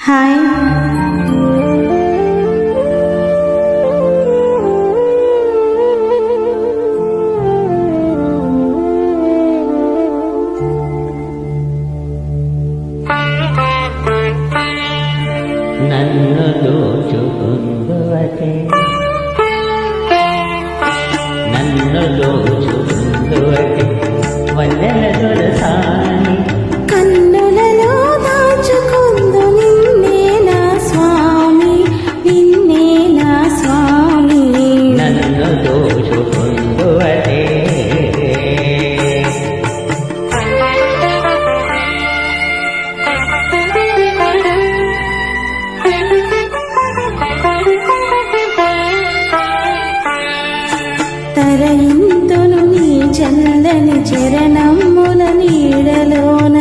hi నన్ను దోచుకుందువటే వన్నెల దొరసాని కన్నులలో దాచుకుందు నిన్నే నా స్వామి నిన్నే నా స్వామి నన్ను దోచుకుందువటే తరయింతును నీ చల్లని చరణముల నీడలోన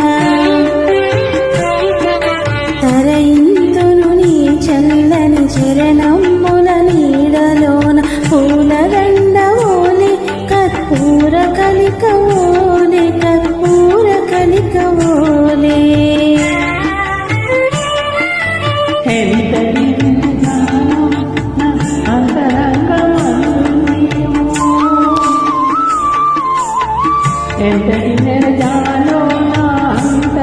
తరయింతును నీ చల్లని చరణముల నీడలోన పూలదండ ఓలే కర్పూర కలిక ఓలే కర్పూర కలిక ఓలే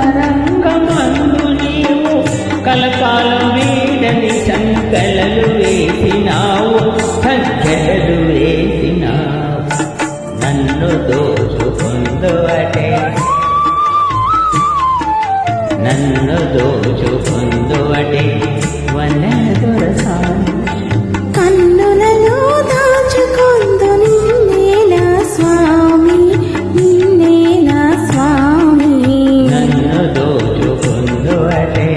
అంతరంగమందు నీవు కలకాలం వీడని సంకలలు వేసినావు సంకలలు వేసినావు నన్ను దోచుకుందువటే వన్నెల దొరసాని కన్నులలో దాచుకుందు నిన్నే నా స్వామి నిన్నే నా స్వామి నన్ను దోచుకుందువటే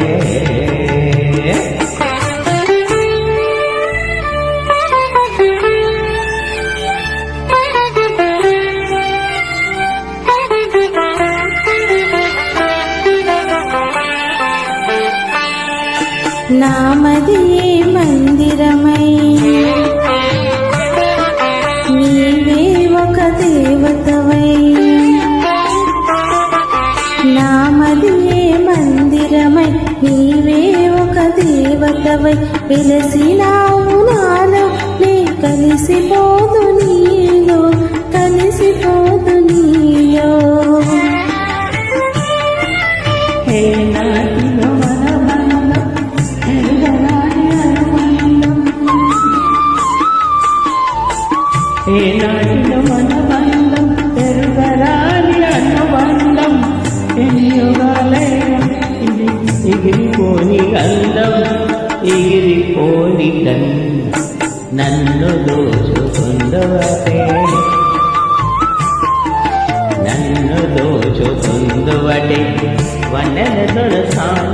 నామదియే మందిరమై నీవే ఒక దేవతవై నామదియే మందిరమై నీవే ఒక దేవతవై వెలసినావు నాలో నే కలిసిపోదు నీలో కలిసిపోదు నీలో హే నాటిలో ఏనాటిలో మన బంధం పెరుగరాని అనుబంధం ఎన్నియుగాలైనా ఇది ఎగిరిపోని గంధం ఎగిరిపోని గంధం నన్ను దోచుకుందువటే వన్నెల దొరసాని